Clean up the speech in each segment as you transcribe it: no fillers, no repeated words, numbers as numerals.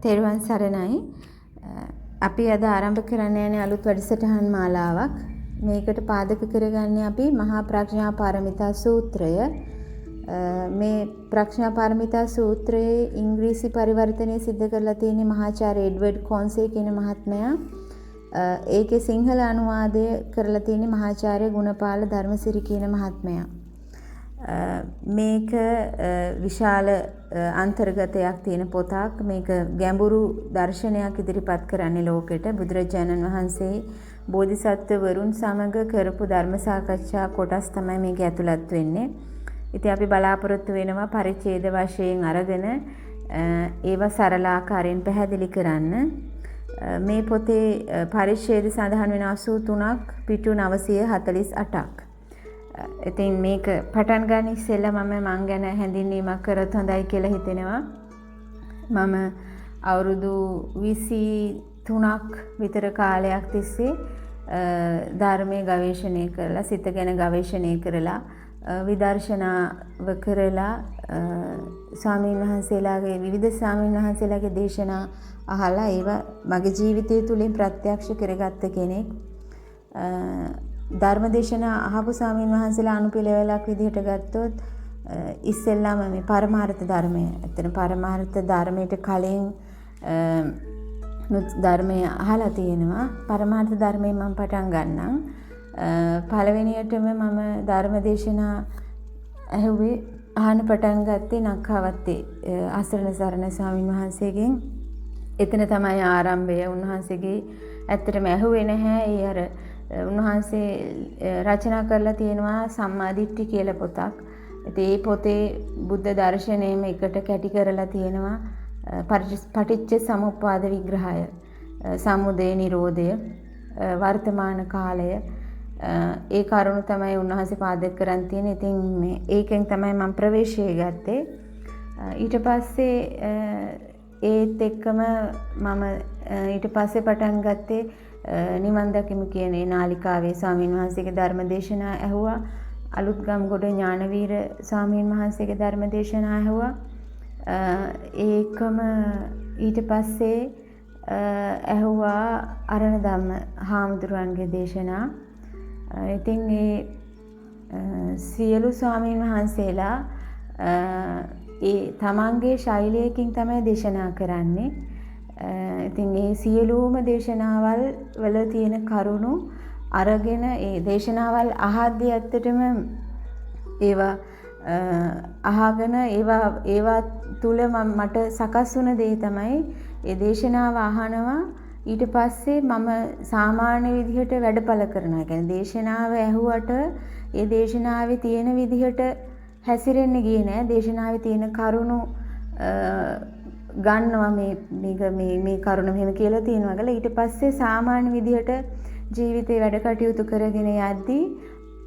තෙරුවන් සරණයි. අපි අද ආරම්භ කරන්න යන්නේ අලුත් වැඩසටහන් මාලාවක්. මේකට පාදක කරගන්නේ අපි මහා ප්‍රඥා පාරමිතා සූත්‍රය. මේ ප්‍රඥා පාරමිතා සූත්‍රයේ ඉංග්‍රීසි පරිවර්තනය සිද්ධ කරලා තියෙන මහාචාර්ය එඩ්වර්ඩ් කොන්සේ කියන මහත්මයා. ඒකේ සිංහල අනුවාදය කරලා තියෙන මහාචාර්ය ගුණපාල ධර්මසිරි කියන මහත්මයා. මේක විශාල අන්තර්ගතයක් තියෙන පොතක්. මේක ගැඹුරු දර්ශනයක් ඉදිරිපත් කරන්නේ ලෝකෙට. බුදුරජාණන් වහන්සේ බෝධිසත්වවරුන් සමග කරපු ධර්ම සාකච්ඡා කොටස් තමයි මේක ඇතුළත් වෙන්නේ. ඉතින් අපි බලාපොරොත්තු වෙනවා පරිච්ඡේද වශයෙන් අරගෙන ඒවා සරල ආකාරයෙන් පැහැදිලි කරන්න. මේ පොතේ පරිච්ඡේද සඳහන් වෙන 83ක් පිටු 948ක්. ඉතින් මේක පටන් ගන්න ඉස්සෙල්ලා මම ගැන හැඳින්වීමක් කරත් හොඳයි කියලා හිතෙනවා. මම අවුරුදු 23ක් විතර කාලයක් තිස්සේ ධර්මයේ ගවේෂණය කරලා, සිත ගැන ගවේෂණය කරලා, විදර්ශනාව කරලා, ස්වාමීන් වහන්සේලාගේ විවිධ ස්වාමීන් වහන්සේලාගේ දේශනා අහලා ඒවා මගේ ජීවිතය තුළින් ප්‍රත්‍යක්ෂ කරගත්ත කෙනෙක්. ධර්මදේශනා අහපු ස්වාමීන් වහන්සේලා අනුපිළිවෙලක් විදිහට ගත්තොත් ඉස්සෙල්ලාම මේ පරමාර්ථ ධර්මය. ඇත්තට පරමාර්ථ ධර්මයට කලින් ධර්මය අහලා තියෙනවා. පරමාර්ථ ධර්මයෙන් මම පටන් ගන්නම්. පළවෙනියටම මම ධර්මදේශනා ඇහුවේ අහන්න පටන් ගත්තේ නක්කාවත්තේ අසරණ සරණ ස්වාමීන් වහන්සේගෙන්. එතන තමයි ආරම්භය. උන්වහන්සේගේ ඇත්තටම ඇහුවේ නැහැ. ඒ අර උන්වහන්සේ රචනා කරලා තියෙනවා සම්මාදිට්ඨි කියලා පොතක්. ඉතින් මේ පොතේ බුද්ධ දර්ශනයම එකට කැටි කරලා තියෙනවා පටිච්ච සමුප්පාද විග්‍රහය, සමුදය නිරෝධය, වර්තමාන කාලය. ඒ කරුණු තමයි උන්වහන්සේ පාදක කරන් තියෙන්නේ. ඉතින් මේ ඒකෙන් තමයි මම ප්‍රවේශය ගත්තේ. ඊට පස්සේ ඒත් එක්කම මම ඊට පස්සේ පටන් ගත්තේ නිවන් දකිමු කියන නාලිකාවේ ස්වාමීන් වහන්සේගේ ධර්ම දේශනා ඇහුවා. අලුත්ගම්ගොඩ ඥානවීර ස්වාමීන් වහන්සේගේ ධර්ම දේශනා ඇහුවා. ඒකම ඊට පස්සේ ඇහුවා අරණ ධම්ම හාමුදුරුවන්ගේ දේශනා. ඉතින් මේ සියලු ස්වාමීන් වහන්සේලා ඒ තමන්ගේ ශෛලියකින් තමයි දේශනා කරන්නේ. ඉතින් මේ සියලුම දේශනාවල් වල තියෙන කරුණු අරගෙන ඒ දේශනාවල් අහද්දී ඇත්තටම ඒවා අහගෙන ඒවා තුල මට සකස් වුණ දේ තමයි ඒ දේශනාව අහනවා. ඊට පස්සේ මම සාමාන්‍ය විදිහට වැඩපළ කරනවා. ඒ කියන්නේ දේශනාව ඇහුවට ඒ දේශනාවේ තියෙන විදිහට හැසිරෙන්න ගියේ නෑ. දේශනාවේ තියෙන කරුණු ගන්නවා මේ කරුණ මෙහෙම කියලා තියෙනවා කියලා. ඊට පස්සේ සාමාන්‍ය විදිහට ජීවිතේ වැඩ කටයුතු කරගෙන යද්දී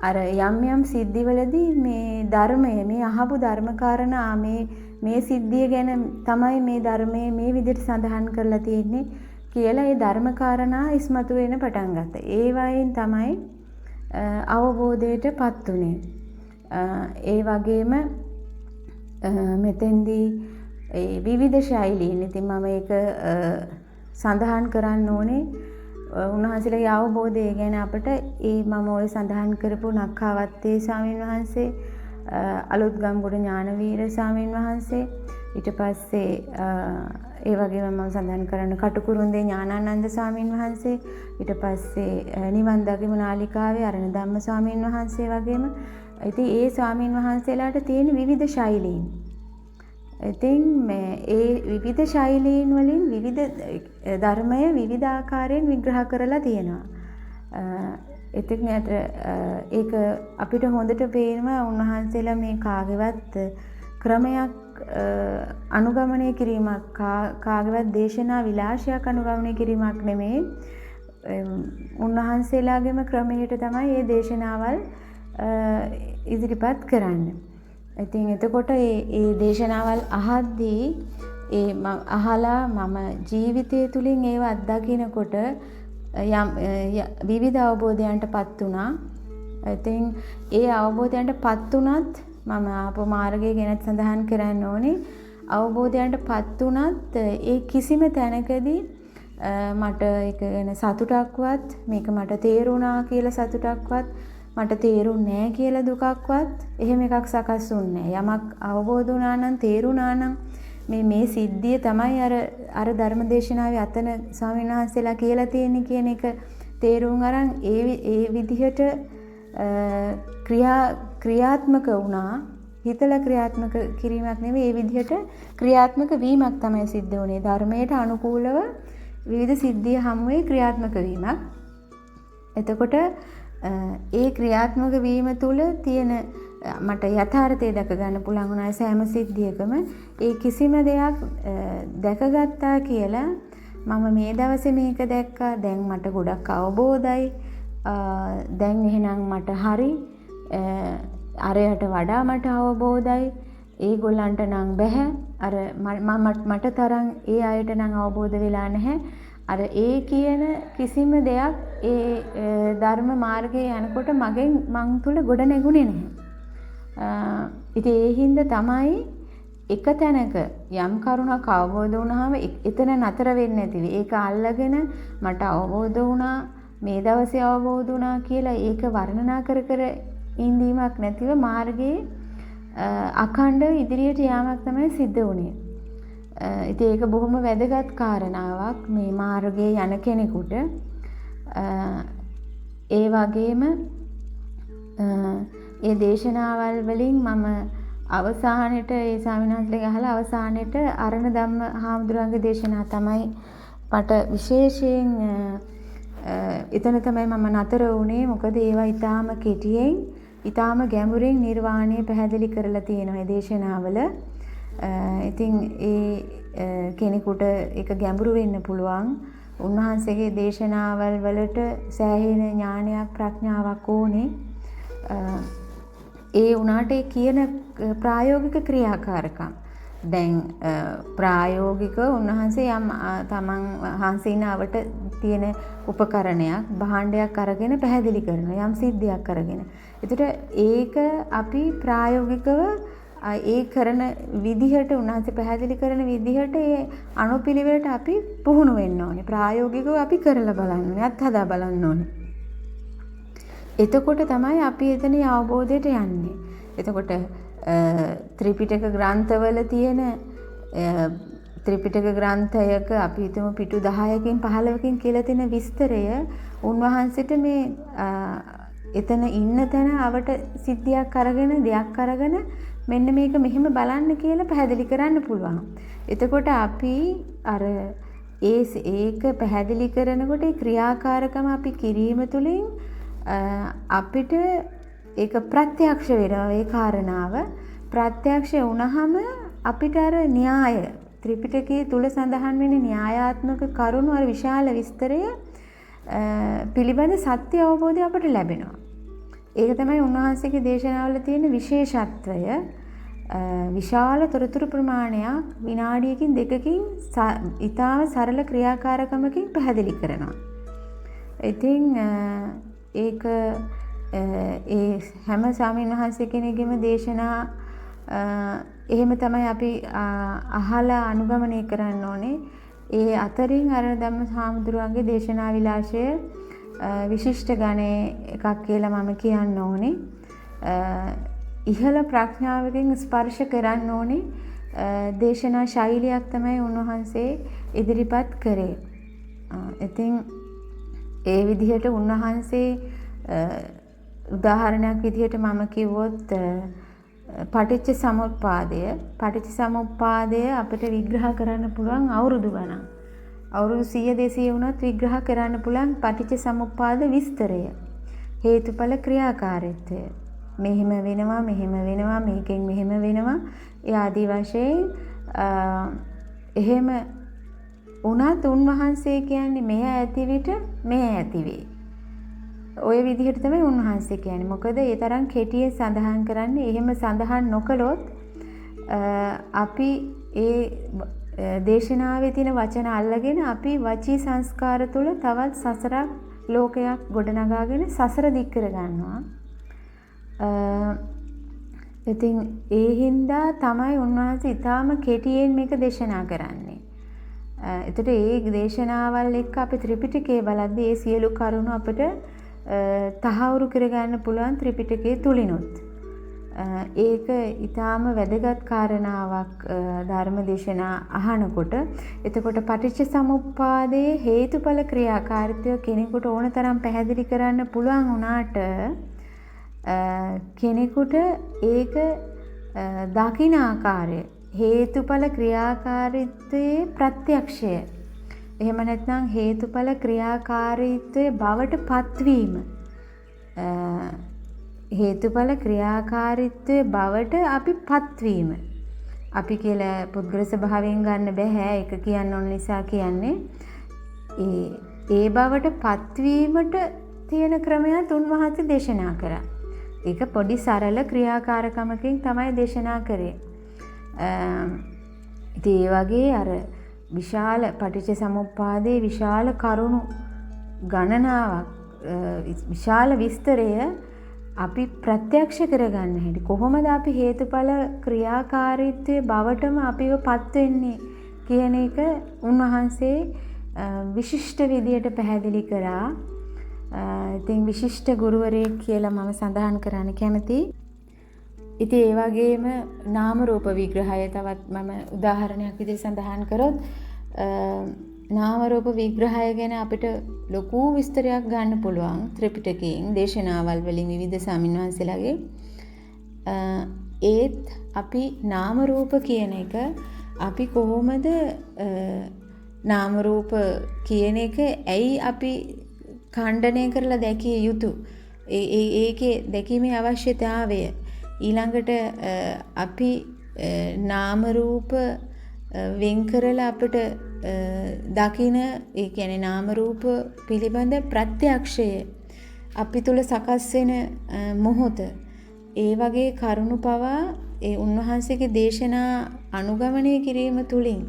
අර යම් සිද්ධිවලදී මේ ධර්මය, මේ අහපු ධර්මකාරණා මේ සිද්ධිය ගැන තමයි මේ ධර්මයේ මේ විදිහට සඳහන් කරලා තියෙන්නේ කියලා ඒ ධර්මකාරණා ඉස්මතු වෙන පටන් ගත්තා. ඒ වයින් තමයි අවබෝධයටපත් උනේ. ඒ වගේම මෙතෙන්දී ඒ විවිධ ශෛලීන්. ඉතින් මම ඒක සඳහන් කරන්න ඕනේ උන්වහන්සේලාගේ අවබෝධය ගැන අපිට. මම ඔය සඳහන් කරපු නක්කාවත්තේ ස්වාමීන් වහන්සේ, අලුත්ගම්ගොඩ ඥානවීර ස්වාමීන් වහන්සේ, ඊට පස්සේ ඒ වගේම මම සඳහන් කරන්න කටුකුරුන්දේ ඥානානන්ද ස්වාමීන් වහන්සේ, ඊට පස්සේ නිවන් දකිමු නාලිකාවේ අරණ ධම්ම ස්වාමීන් වහන්සේ වගේම. ඉතින් ඒ ස්වාමීන් වහන්සේලාට තියෙන විවිධ ශෛලීන්. ඉතින් ඒ විවිධ ශෛලීන් වලින් විවිධ ධර්මය විවිධ ආකාරයෙන් විග්‍රහ කරලා තියෙනවා. ඉතින් ඒක අපිට හොඳට පේනවා උන්වහන්සේලා මේ කාගේවත් ක්‍රමයක් අනුගමනය කිරීමක්, කාගේවත් දේශනා විලාසයක් අනුගමනය කිරීමක් නෙමෙයි. උන්වහන්සේලාගේම ක්‍රමයට තමයි මේ දේශනාවල් ඉදිරිපත් කරන්නේ. ඉතින් එතකොට ඒ දේශනාවල් අහද්දී අහලා මම ජීවිතය තුළින් ඒව අත්දකිනකොට විවිධ අවබෝධයන්ටපත් වුණා. ඉතින් ඒ අවබෝධයන්ටපත් වුණත් මම ආපු මාර්ගය ගැන සඳහන් කරන්න ඕනේ. අවබෝධයන්ටපත් වුණත් ඒ කිසිම තැනකදී මට ඒක ගැන සතුටක්වත් මේක මට තේරුණා කියලා සතුටක්වත් මට තේරුන්නේ නැහැ කියලා දුකක්වත් එහෙම එකක් සකස් වුණේ නැහැ. යමක් අවබෝධ වුණා නම් තේරුණා නම් මේ සිද්ධිය තමයි අර ධර්මදේශනාවේ අතන ස්වාමීන් වහන්සේලා කියලා තියෙන්නේ කියන එක තේරුම් අරන් ඒ විදිහට ක්‍රියාත්මක වුණා. හිතලා ක්‍රියාත්මක කිරීමක් නෙවෙයි ඒ විදිහට ක්‍රියාත්මක වීමක් තමයි සිද්ධ වුණේ. ධර්මයට අනුකූලව විවිධ සිද්ධිය හැමුවේ ක්‍රියාත්මක වීමක්. එතකොට ඒ ක්‍රියාත්මක වීම තුළ තියෙන මට යථාර්ථය දැක ගන්න පුළුවන් වුණා සෑම සිද්ධියකම ඒ කිසිම දෙයක් දැකගත්තා කියලා මම මේ දවසේ මේක දැක්කා දැන් මට ගොඩක් අවබෝධයි දැන් එහෙනම් මට හරි අරයට වඩා මට අවබෝධයි ඒගොල්ලන්ට නම් බෑ අර මට තරම් ඒ අයට නම් අවබෝධ වෙලා නැහැ අර ඒ කියන කිසිම දෙයක් ඒ ධර්ම මාර්ගයේ යනකොට මං තුල ගොඩ නැගුණේ නැහැ. ඉතින් ඒ හින්දා තමයි එක තැනක යම් කරුණක් අවබෝධ වුණාම එතන නතර වෙන්නේ නැතිව ඒක අල්ලගෙන මට අවබෝධ වුණා මේ දවසේ අවබෝධ වුණා කියලා ඒක වර්ණනා කර ඉඳීමක් නැතිව මාර්ගයේ අඛණ්ඩව ඉදිරියට යාමක් තමයි සිද්ධ වුණේ. ඉතින් ඒක බොහොම වැදගත් කාරණාවක් මේ මාර්ගයේ යන කෙනෙකුට. ඒ වගේම ඒ දේශනාවල් වලින් මම අවසානයේ ඒ ස්වාමීන් වහන්සේගෙන් අහලා අවසානයේ අරණ ධම්ම හාමුදුරන්ගේ දේශනාව තමයි මට විශේෂයෙන් එතන තමයි මම නතර වුණේ. මොකද ඒවා ඊටාම කෙටියෙන් ඊටාම ගැඹුරින් නිර්වාණය පැහැදිලි කරලා තියෙනවා මේ දේශනාවල. ඉතින් ඒ කෙනෙකුට ඒක ගැඹුරු වෙන්න පුළුවන්. උන්වහන්සේගේ දේශනාවල් වලට සෑහෙන ඥානයක් ප්‍රඥාවක් ඕනේ. ඒ උනාට කියන ප්‍රායෝගික ක්‍රියාකාරකම් දැන් ප්‍රායෝගික උන්වහන්සේ යම් තමන් වහන්සේනවට තියෙන උපකරණයක් භාණ්ඩයක් අරගෙන පැහැදිලි කරනවා යම් සිද්ධියක් අරගෙන. ඒතර ඒක අපි ප්‍රායෝගිකව ඒ කරන විදිහට උන්වහන්සේ පැහැදිලි කරන විදිහට ඒ අනුපිළිවෙලට අපි පුහුණු වෙන්න ඕනේ. ප්‍රායෝගිකව අපි කරලා බලන්න ඕනේ. අත්හදා බලන්න ඕනේ. එතකොට තමයි අපි එතන අවබෝධයට යන්නේ. එතකොට ත්‍රිපිටක ග්‍රන්ථවල තියෙන ත්‍රිපිටක ග්‍රන්ථයක අපි හිතමු පිටු 10කින් 15කින් කියලා තියෙන විස්තරය උන්වහන්සේට මේ එතන ඉන්න තැන අවට සිද්ධියක් අරගෙන දෙයක් අරගෙන මෙන්න මේක මෙහෙම බලන්න කියලා පැහැදිලි කරන්න පුළුවන්. එතකොට අපි අර ඒක පැහැදිලි කරනකොට ඒ ක්‍රියාකාරකම අපි කිරීම තුළින් අපිට ඒක ප්‍රත්‍යක්ෂ වෙනවා. ඒ කාරණාව ප්‍රත්‍යක්ෂ වුණාම අපිට අර න්‍යාය ත්‍රිපිටකයේ තුල සඳහන් වෙන න්‍යායාත්මක කරුණු අර විශාල විස්තරය පිළිබඳ සත්‍ය අවබෝධය අපට ලැබෙනවා. ඒක තමයි උන්වහන්සේගේ දේශනාවල තියෙන විශේෂත්වය. විශාල තොරතුරු ප්‍රමාණයක් විනාඩියකින් දෙකකින් ඉතාම සරල ක්‍රියාකාරකමකින් පැහැදිලි කරනවා. ඉතින් ඒක ඒ හැම ස්වාමීන් වහන්සේ කෙනෙකුගේම දේශනා එහෙම තමයි අපි අහලා අනුගමනය කරන්න ඕනේ. ඒ අතරින් අර ධම්ම හාමුදුරුවන්ගේ දේශනා විලාසය විශිෂ්ට ගණේ එකක් කියලා මම කියන්න ඕනේ. ඉහළ ප්‍රඥාවකින් ස්පර්ශ කරන්න ඕනේ දේශනා ශෛලියක් තමයි උන්වහන්සේ ඉදිරිපත් කරේ. ඉතින් ඒ විදිහට උන්වහන්සේ උදාහරණයක් විදිහට මම කිව්වොත් පටිච්ච සමුප්පාදය අපිට විග්‍රහ කරන්න පුළුවන් අවුරුදු ගණන්. අවුරුදු 100 200 වුණත් විග්‍රහ කරන්න පුළුවන් පටිච්ච සමුප්පාද විස්තරය. හේතුඵල ක්‍රියාකාරීත්වය. මෙහෙම වෙනවා මේකෙන් මෙහෙම වෙනවා. ඒ ආදි වශයෙන් එහෙම උනත් උන්වහන්සේ කියන්නේ මෙය ඇති විට මෙය ඇති වේ. ඔය විදිහට තමයි උන්වහන්සේ කියන්නේ. මොකද ඒ තරම් කෙටියෙන් සඳහන් කරන්නේ. එහෙම සඳහන් නොකළොත් අපි ඒ දේශනාවේ තියෙන වචන අල්ලගෙන අපි වචී සංස්කාර තුළ තවත් සසරක් ලෝකයක් ගොඩනගාගෙන සසර දික් කර ගන්නවා. ඉතින් ඒ හින්දා තමයි උන්වහන්සේ ඊටාම කෙටියෙන් මේක දේශනා කරන්නේ. එතකොට ඒ දේශනාවල් එක්ක අපි ත්‍රිපිටකය බලද්දී ඒ සියලු කරුණු අපිට තහවුරු කරගන්න පුළුවන් ත්‍රිපිටකයේ තුලිනුත්. ඒක ඊටාම වැදගත් කාරණාවක් ධර්මදේශනා අහනකොට. එතකොට පටිච්ච සමුප්පාදයේ හේතුඵල ක්‍රියාකාරීත්වය කෙනෙකුට ඕන තරම් පැහැදිලි කරන්න පුළුවන් වුණාට කෙනෙකුට ඒක දකින ආකාරය හේතුඵල ක්‍රියාකාරීත්වයේ ප්‍රත්‍යක්ෂය එහෙම නැත්නම් හේතුඵල ක්‍රියාකාරීත්වයේ බවට පත්වීම හේතුඵල ක්‍රියාකාරීත්වයේ බවට අපි පත්වීම අපි කියලා පුද්ගල ස්වභාවයෙන් ගන්න බෑ ඒක කියන්න ඕන නිසා කියන්නේ ඒ බවට පත්වීමට තියෙන ක්‍රමයක් උන්වහන්සේ දේශනා කරා. ඒක පොඩි සරල ක්‍රියාකාරකමකින් තමයි දේශනා කරේ. ඉතින් ඒ වගේ අර විශාල පටිච්ච සමුප්පාදයේ විශාල කරුණු ගණනාවක් විශාල විස්තරය අපි ප්‍රත්‍යක්ෂ කරගන්න හැටි කොහොමද අපි හේතුඵල ක්‍රියාකාරීත්වයේ බවටම අපිව පත් වෙන්නේ කියන එක උන්වහන්සේ විශිෂ්ට විදියට පැහැදිලි කරා. ඉතින් විශිෂ්ට ගුරුවරයෙක් කියලා මම සඳහන් කරන්න කැමතියි. ඉතින් ඒ වගේම නාම රූප විග්‍රහය තවත් මම උදාහරණයක් විදිහට සඳහන් කරොත් නාම රූප විග්‍රහය ගැන අපිට ලොකු විස්තරයක් ගන්න පුළුවන් ත්‍රිපිටකයෙන් දේශනාවල් වලින් විවිධ ස්වාමීන් වහන්සේලාගේ. ඒත් අපි නාම රූප කියන එක අපි කොහොමද නාම රූප කියන එක ඇයි අපි ඛණ්ඩනය කරලා දැකිය යුතු ඒකේ දැකීමේ අවශ්‍යතාවය ඊළඟට අපි නාම රූප වෙන් කරලා අපිට දකින ඒ කියන්නේ නාම රූප පිළිබඳ ප්‍රත්‍යක්ෂය අපි තුල සකස් වෙන මොහොත ඒ වගේ කරුණු පවා ඒ උන්වහන්සේගේ දේශනා අනුගමනය කිරීම තුලින්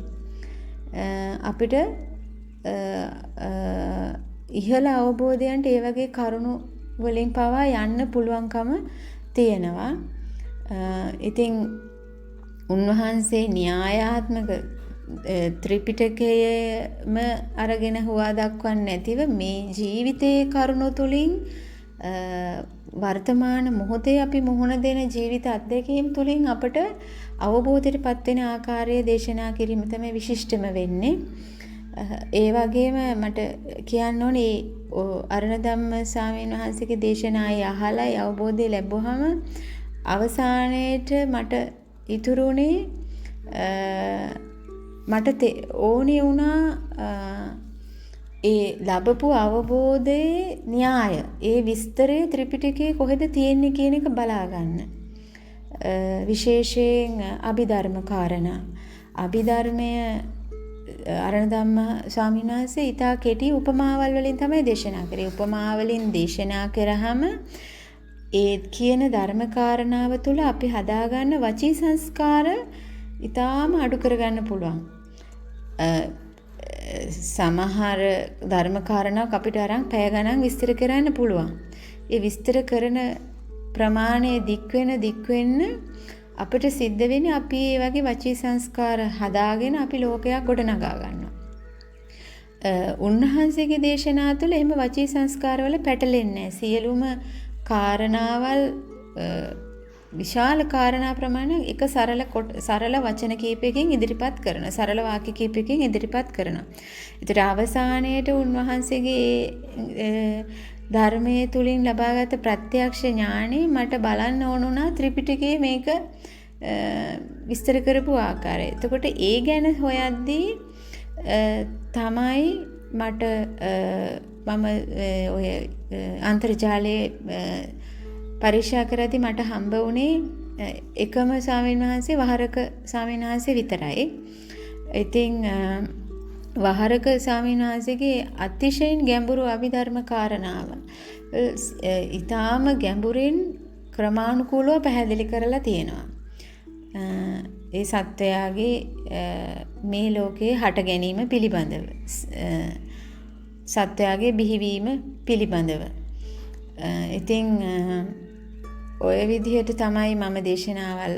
අපිට ඉහළ අවබෝධයන්ට ඒ වගේ කරුණු වලින් පවා යන්න පුළුවන්කම තියෙනවා. ඉතින් උන්වහන්සේ න්‍යායාත්මක ත්‍රිපිටකයම අරගෙන හුවා දක්වන්නේ නැතිව මේ ජීවිතයේ කරුණු තුලින් වර්තමාන මොහොතේ අපි මුහුණ දෙන ජීවිත අත්දැකීම් තුලින් අපට අවබෝධයටපත් වෙන ආකාරය දේශනා කිරීම තමයි විශිෂ්ටම වෙන්නේ. ඒ වගේම මට කියන්න ඕනේ අරණධම්ම ස්වාමීන් වහන්සේගේ දේශනායි අහලා අවබෝධය ලැබුවහම අවසානයේට මට ඉතුරුනේ මට ඕනේ වුණා ඒ ලැබපු අවබෝධයේ න්‍යාය ඒ විස්තරය ත්‍රිපිටකයේ කොහෙද තියෙන්නේ කියන එක බලා ගන්න. විශේෂයෙන් අභිධර්ම කාරණා අභිධර්මය අරණධම්ම ස්වාමීන් වහන්සේ ඊටා කෙටි උපමාවල් වලින් තමයි දේශනා කරේ. උපමාවලින් දේශනා කරාම ඒ කියන ධර්ම කාරණාව තුළ අපි හදාගන්න වචී සංස්කාර ඊටාම අඩු කරගන්න පුළුවන්. සමහර ධර්ම කාරණාවක් අපිට අරන් පැය ගණන් විස්තර කරන්න පුළුවන්. ඒ විස්තර කරන ප්‍රමාණය දික් වෙන්න අපිට සිද්ධ වෙන්නේ අපි මේ වගේ වචී සංස්කාර හදාගෙන අපි ලෝකයක් ගොඩනගා ගන්නවා. උන්වහන්සේගේ දේශනා තුළ එහෙම වචී සංස්කාරවල පැටලෙන්නේ නැහැ. සියලුම කාරණාවල් විශාල කාරණා ප්‍රමාණයක් එක සරල වචන කීපයකින් ඉදිරිපත් කරන සරල වාක්‍ය කීපයකින් ඉදිරිපත් කරනවා. ඒතර අවසානයේට උන්වහන්සේගේ ධර්මයේ තුලින් ලබාගත් ප්‍රත්‍යක්ෂ ඥානෙ මට බලන්න ඕන වුණා ත්‍රිපිටකයේ මේක විස්තර කරපු ආකාරය. එතකොට ඒ ගැන හොයද්දී තමයි මට මම ඔය අන්තර්ජාලයේ පරීක්ෂා කරද්දී මට හම්බ වුණේ එකම ස්වාමීන් වහන්සේ වහරක ස්වාමීන් වහන්සේ විතරයි. ඉතින් වහරක ස්වාමීන් වහන්සේගේ අතිශයින් ගැඹුරු අභිධර්ම කාරණාව ඊටාම ගැඹුරින් ක්‍රමානුකූලව පැහැදිලි කරලා තියෙනවා. ඒ සත්වයාගේ මේ ලෝකයේ හට ගැනීම පිළිබඳව සත්වයාගේ බිහිවීම පිළිබඳව. ඉතින් ඔය විදිහට තමයි මම දේශනාවල්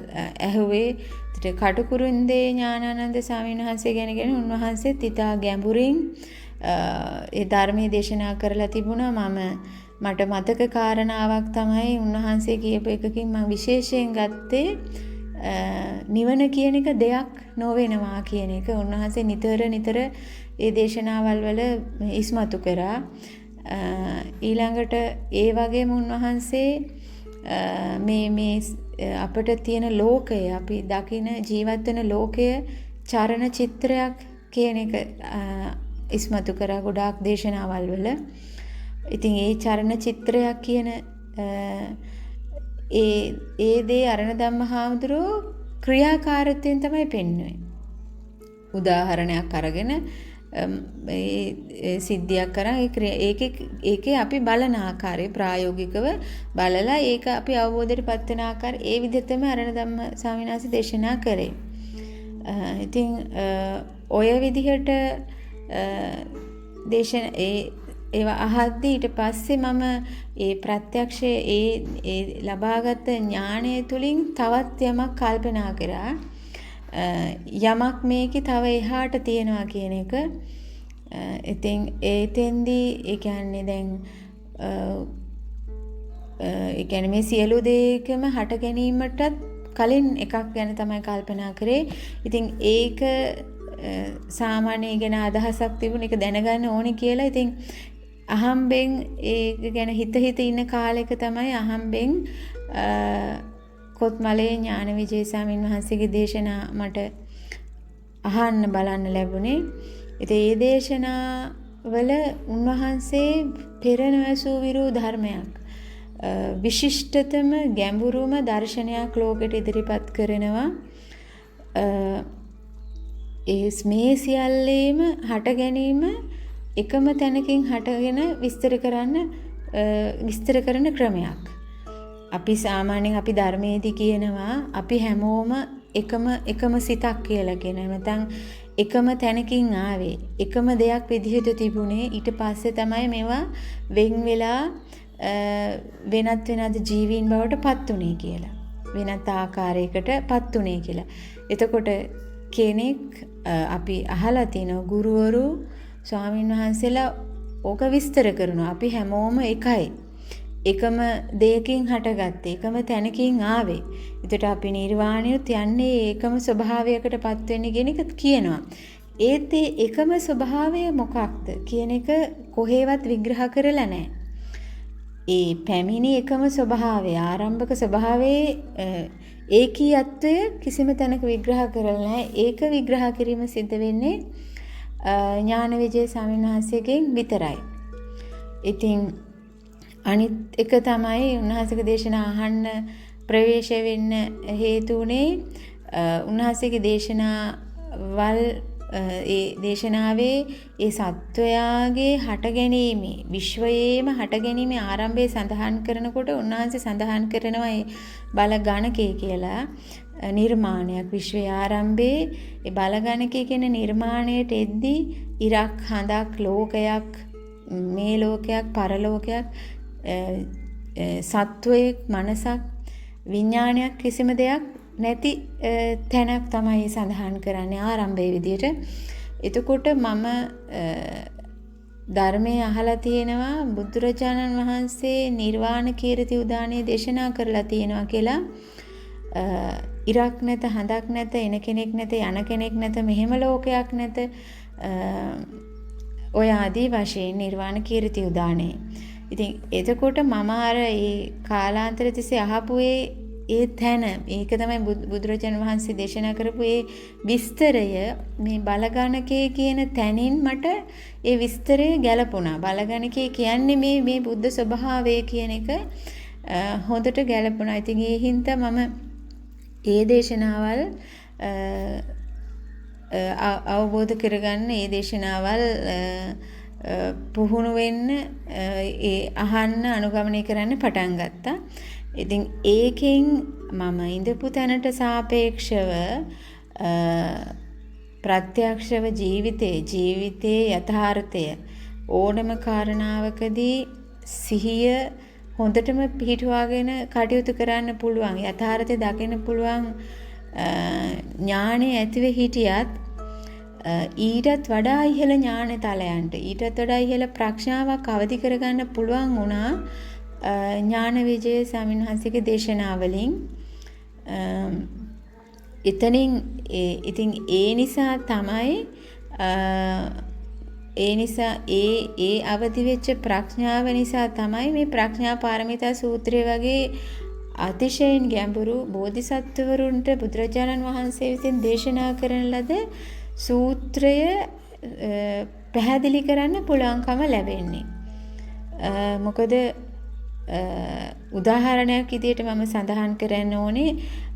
ඇහුවේ. ඒත් කටුකුරුන්දේ ඥානානන්ද ස්වාමීන් වහන්සේ ගැන උන්වහන්සේත් ඉතා ගැඹුරින් ඒ ධර්මයේ දේශනා කරලා තිබුණා. මට මතක කාරණාවක් තමයි උන්වහන්සේ කියපු එකකින් මම විශේෂයෙන් ගත්තේ නිවන කියන එක දෙයක් නොවෙනවා කියන එක. උන්වහන්සේ නිතර ඒ දේශනාවල් වල ඉස්මතු කරා. ඊළඟට ඒ වගේම උන්වහන්සේ මේ අපිට තියෙන ලෝකය, අපි දකින ජීවත් වෙන ලෝකය චරණ චිත්‍රයක් කියන එක ඉස්මතු කරා ගොඩාක් දේශනාවල් වල. ඉතින් ඒ චරණ චිත්‍රයක් කියන ඒ දේ අරණ ධම්මහාමුදුරුවෝ ක්‍රියාකාරීත්වයෙන් තමයි පෙන්වන්නේ. උදාහරණයක් අරගෙන ඒ සිද්ධියක් කරා ඒකේ අපි බලන ආකාරය ප්‍රායෝගිකව බලලා ඒක අපි අවබෝධයට පත් වෙන ආකාරය ඒ විදිහට තමයි අරණ ධම්ම ස්වාමීන් වහන්සේ දේශනා කරේ. ඉතින් ඔය විදිහට ඒවා අහද්දී ඊට පස්සේ මම ඒ ප්‍රත්‍යක්ෂයේ ඒ ලබාගත් ඥානය තුලින් තවත් යමක් කල්පනා කරා. යමක් මේකේ තව එහාට තියෙනවා කියන එක. ඉතින් ඒතෙන්දී ඒ කියන්නේ දැන් ඒ කියන්නේ මේ සියලු දේකම හට ගැනීමටත් කලින් එකක් ගැන තමයි කල්පනා කරේ. ඉතින් ඒක සාමාන්‍ය ගැන අදහසක් තිබුණ එක දැනගන්න ඕනේ කියලා. ඉතින් අහම්බෙන් ඒක ගැන හිත ඉන්න කාලෙක තමයි අහම්බෙන් කොත්මලේ ඥානවිජය ස්වාමීන් වහන්සේගේ දේශනා මට අහන්න බලන්න ලැබුණේ. ඉතින් ඒ දේශනාවල උන්වහන්සේ පෙර නොඇසූ විරූ ධර්මයක්, විශිෂ්ටතම ගැඹුරුම දර්ශනයක් ලෝකෙට ඉදිරිපත් කරනවා. මේ සියල්ලේම හට ගැනීම එකම තැනකින් හටගෙන විස්තර කරන ක්‍රමයක්. අපි සාමාන්‍යයෙන් අපි ධර්මයේදී කියනවා අපි හැමෝම එකම සිතක් කියලා කියනවා. නැත්නම් එකම තැනකින් ආවේ. එකම දෙයක් විදිහට තිබුණේ. ඊට පස්සේ තමයි මේවා වෙන් වෙලා වෙනත් ජීවීන් බවට පත් උනේ කියලා. වෙනත් ආකාරයකට පත් උනේ කියලා. එතකොට කෙනෙක් අපි අහලා තිනවා ගුරුවරු ස්වාමීන් වහන්සේලා ඕක විස්තර කරනවා. අපි හැමෝම එකයි. එකම දෙයකින් හටගත්තේ, එකම තැනකින් ආවේ. ඒකට අපි නිර්වාණයත් යන්නේ ඒකම ස්වභාවයකට පත් වෙන්නේ කියන එක කියනවා. ඒත් ඒ එකම ස්වභාවය මොකක්ද කියන එක කොහේවත් විග්‍රහ කරලා නැහැ. ඒ පැමිණි එකම ස්වභාවය, ආරම්භක ස්වභාවයේ ඒකීයත්වය කිසිම තැනක විග්‍රහ කරලා නැහැ. ඒක විග්‍රහ කිරීම සිද්ධ වෙන්නේ ඥානවිජය ස්වාමීන් වහන්සේගෙන් විතරයි. ඉතින් අනිත් එක තමයි උන්වහන්සේගේ දේශනා අහන්න ප්‍රවේශ වෙන්න හේතු උනේ උන්වහන්සේගේ දේශනාවල් ඒ දේශනාවේ ඒ සත්වයාගේ හටගැනීමේ විශ්වයේම හටගැනීමේ ආරම්භය සඳහන් කරනකොට උන්වහන්සේ සඳහන් කරනවා ඒ බල ගණකේ කියලා නිර්මාණයක්. විශ්වයේ ආරම්භයේ ඒ බල ගණකේ කියන නිර්මාණයට එද්දී ඉරක් හඳක් ලෝකයක්, මේ ලෝකයක්, පරලෝකයක්, සත්වයක්, මනසක්, විඥානයක් කිසිම දෙයක් නැති තැනක් තමයි සඳහන් කරන්නේ ආරම්භයේ විදියට. එතකොට මම ධර්මයේ අහලා තියෙනවා බුදුරජාණන් වහන්සේ නිර්වාණ කීර්ති උදානයේ දේශනා කරලා තියෙනවා කියලා. ඉරක් නැත, හඳක් නැත, එන කෙනෙක් නැත, යන කෙනෙක් නැත, මෙහෙම ලෝකයක් නැත. ඔය ආදී වශයෙන් නිර්වාණ කීර්ති උදානයේ. ඉතින් එතකොට මම අර ඒ කාලාන්තර තිස්සේ අහපු ඒ තැන, ඒක තමයි බුදුරජාණන් වහන්සේ දේශනා කරපු ඒ විස්තරය මේ බලගණකේ කියන තැනින් මට ඒ විස්තරය ගැලපුණා. බලගණකේ කියන්නේ මේ බුද්ධ ස්වභාවය කියන එක හොඳට ගැලපුණා. ඉතින් ඒ හින්දා මම ඒ දේශනාවල් අවබෝධ කරගන්න, ඒ දේශනාවල් පුහුණු වෙන්න, ඒ අහන්න, අනුගමනය කරන්න පටන් ගත්තා. ඉතින් ඒකෙන් මම ඉඳපු තැනට සාපේක්ෂව ප්‍රත්‍යක්ෂව ජීවිතයේ යථාර්ථය ඕනම කාරණාවකදී සිහිය හොඳටම පිහිටුවාගෙන කටයුතු කරන්න පුළුවන් යථාර්ථය දකින්න පුළුවන් ඥානෙ ඇතිව හිටියත් ඊටත් වඩා ඉහළ ඥාන තලයන්ට ඊටත් වඩා ඉහළ ප්‍රඥාවක් අවදි කරගන්න පුළුවන් වුණා ඥාන විජය ස්වාමීන් වහන්සේගේ දේශනාවලින්. ඉතින් ඒ නිසා තමයි ඒ අවදි වෙච්ච ප්‍රඥාව නිසා තමයි මේ ප්‍රඥා පාරමිතා සූත්‍රය වගේ අතිශයින් ගැඹුරු බෝධිසත්වවරුන්ට බුදුරජාණන් වහන්සේ විසින් දේශනා කරන ලද සූත්‍රය පැහැදිලි කරන්න පුළුවන්කම ලැබෙන්නේ. මොකද උදාහරණයක් විදිහට මම සඳහන් කරන්න ඕනේ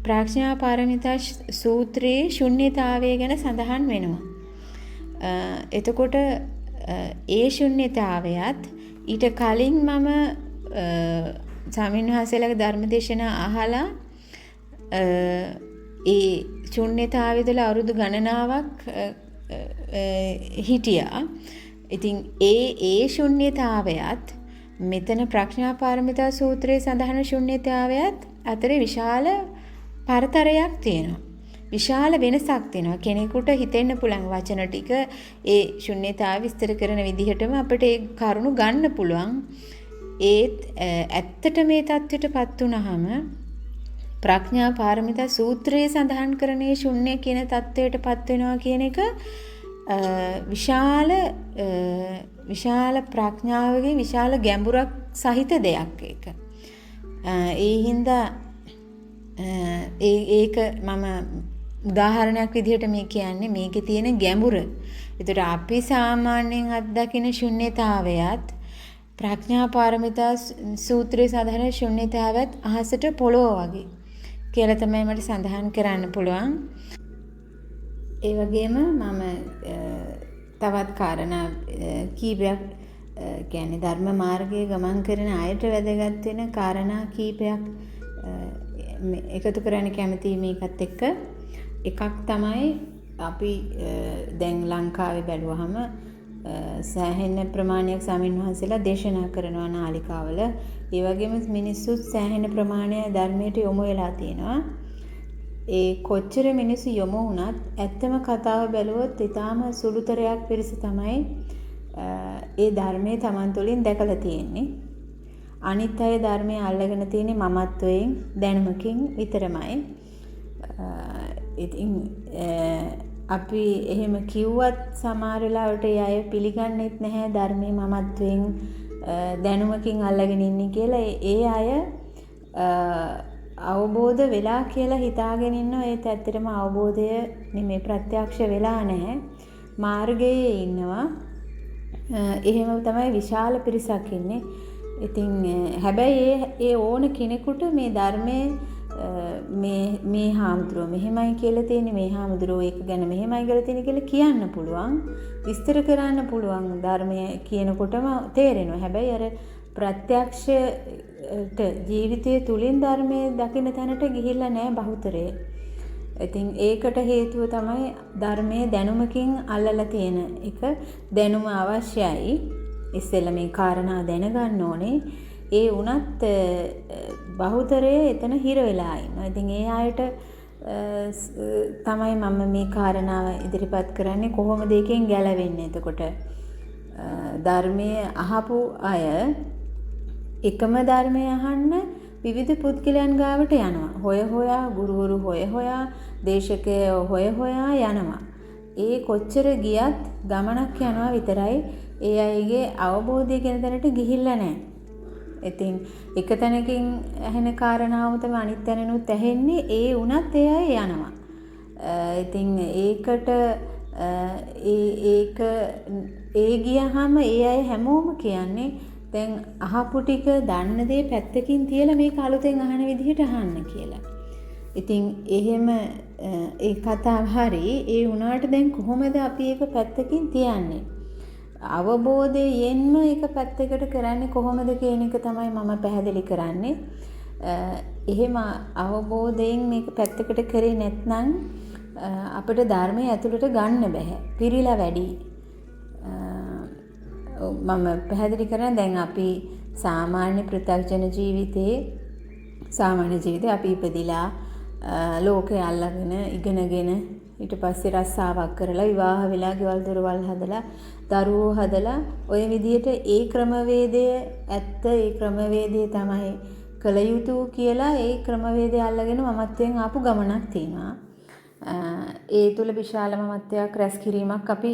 ප්‍රඥා පාරමිතා සූත්‍රයේ ශුන්‍යතාවය ගැන සඳහන් වෙනවා. එතකොට ඒ ශුන්‍යතාවයත් ඊට කලින් මම ස්වාමීන් වහන්සේලාගේ ධර්මදේශනා අහලා ඒ ශුන්‍යතාවය තුළ අවුරුදු ගණනාවක් හිටියා. ඉතින් ඒ ශුන්‍යතාවයත් මෙතන ප්‍රඥා පාරමිතා සූත්‍රයේ සඳහන් ශුන්‍යතාවයත් අතර විශාල පරතරයක් තියෙනවා. විශාල වෙනසක් තියෙනවා. කෙනෙකුට හිතෙන්න පුළුවන් වචන ටික ඒ ශුන්‍යතාව විස්තර කරන විදිහටම අපිට ඒ කරුණු ගන්න පුළුවන්. ඒත් ඇත්තට මේ தත්ත්වයටපත් වුනහම ප්‍රඥා පාරමිතා සූත්‍රයේ සඳහන් කරන්නේ ශුන්‍ය කියන தත්ත්වයටපත් වෙනවා කියන එක විශාල ප්‍රඥාවගේ විශාල ගැඹුරක් සහිත දෙයක් ඒක. ඒ හින්දා ඒක මම උදාහරණයක් විදිහට මේ කියන්නේ මේකේ තියෙන ගැඹුර. ඒතර අපි සාමාන්‍යයෙන් අත්දකින ශුන්‍යතාවයත් ප්‍රඥා පාරමිතා සූත්‍රයේ සඳහන් ශුන්‍යතාවයත් අහසට පොළොව වගේ කියලා තමයි මට සඳහන් කරන්න පුළුවන්. ඒ වගේම මම තවත් කාරණා කීපයක් කියන්නේ ධර්ම මාර්ගයේ ගමන් කරන අයට වැදගත් වෙන කාරණා කීපයක් එකතු කරන්න කැමතියි මේකත් එක්ක. එකක් තමයි අපි දැන් ලංකාවේ බැලුවහම සෑහෙන ප්‍රමාණයක් ස්වාමීන් වහන්සේලා දේශනා කරනවා නාලිකාවල. ඒ වගේම මිනිස්සුත් සෑහෙන ප්‍රමාණය ධර්මයට යොමු වෙලා තියෙනවා. ඒ කොච්චර මිනිස්සු යොමු වුණත් ඇත්තම කතාව බැලුවොත් ඊටාම සුළුතරයක් පිරිස තමයි ඒ ධර්මයේ Taman තුලින් දැකලා තියෙන්නේ. අනිත් අය ධර්මයේ අල්ලගෙන තියෙන්නේ මමත්වයෙන් දැනුමකින් විතරමයි. ඉතින් අපි එහෙම කිව්වත් සමහර වෙලාවට ඒ අය පිළිගන්නෙත් නැහැ ධර්මයේ මමත්වයෙන් දැනුමකින් අල්ලගෙන ඉන්නේ කියලා. ඒ අය අවබෝධ වෙලා කියලා හිතාගෙන ඉන්නවා. ඒත් ඇත්තටම අවබෝධය නෙමෙයි ප්‍රත්‍යක්ෂ වෙලා නැහැ. මාර්ගයේ ඉන්නවා. එහෙම තමයි විශාල පිරිසක් ඉන්නේ. ඉතින් හැබැයි ඒ ඕන කෙනෙකුට මේ ධර්මයේ මේ හාමුදුරුවෝ මෙහෙමයි කියලා තියෙන්නේ, මේ හාමුදුරුවෝ ඒක ගැන මෙහෙමයි කියලා තියෙන්නේ කියලා කියන්න පුළුවන්. විස්තර කරන්න පුළුවන් ධර්මය කියනකොටම තේරෙනවා. හැබැයි අර ප්‍රත්‍යක්ෂයට ජීවිතයේ තුලින් ධර්මයේ දකින්න තැනට ගිහිල්ලා නැහැ බහුතරය. ඉතින් ඒකට හේතුව තමයි ධර්මයේ දැනුමකින් අල්ලලා තියෙන එක. දැනුම අවශ්‍යයි. ඉස්සෙල්ලා මේ කාරණා දැනගන්න ඕනේ. ඒ වුණත් බහුතරය එතන හිර වෙලා ඉන්නවා. ඉතින් ඒ අයට තමයි මම මේ කාරණාව ඉදිරිපත් කරන්නේ කොහොමද එකෙන් ගැලවෙන්නේ. එතකොට ධර්මයේ අහපු අය එකම ධර්මය අහන්න විවිධ පුද්ගලයන් ගාවට යනවා. හොයා ගුරුවරු හොයා දේශකයෝ හොයා යනවා. ඒ කොච්චර ගියත් ගමනක් යනවා විතරයි. ඒ අයගේ අවබෝධය ගැන දැනට ගිහිල්ලා නැහැ. ඉතින් එක තැනකින් ඇහෙන කාරණාවම තමයි අනිත් තැනනුත් ඇහෙන්නේ. ඒ වුණත් ඒ අය යනවා. ඉතින් ඒකට ඒ ගියහම ඒ අය හැමෝම කියන්නේ දැන් අහපු ටික දන්න දේ පැත්තකින් තියලා මේක අලුතෙන් අහන විදිහට අහන්න කියලා. ඉතින් එහෙම ඒ කතාව හරි. ඒ වුණාට දැන් කොහොමද අපි ඒක පැත්තකින් තියන්නේ? අවබෝධයෙන්ම ඒක පැත්තකට කරන්නේ කොහොමද කියන එක තමයි මම පැහැදිලි කරන්නේ. එහෙම අවබෝධයෙන් මේක පැත්තකට කරේ නැත්නම් අපිට ධර්මයේ ඇතුළට ගන්න බෑ. පිරීලා වැඩි. මම පැහැදිලි කරන දැන් අපි සාමාන්‍ය පෘථග්ජන ජීවිතේ අපි ඉපදිලා ලෝකේ අල්ලගෙන ඉගෙනගෙන ඊට පස්සේ රස්සාවක් කරලා විවාහ වෙලා ගෙවල් දොරවල් හදලා දරුවෝ හදලා ඔය විදියට ඒ ක්‍රමවේදය ඇත්ත ඒ ක්‍රමවේදය තමයි කළ යුතු කියලා ඒ ක්‍රමවේදය අල්ලගෙන මමත්වයෙන් ආපු ගමනක් තියෙනවා. ඒ තුල විශාල මමත්වයක් රැස් කිරීමක් අපි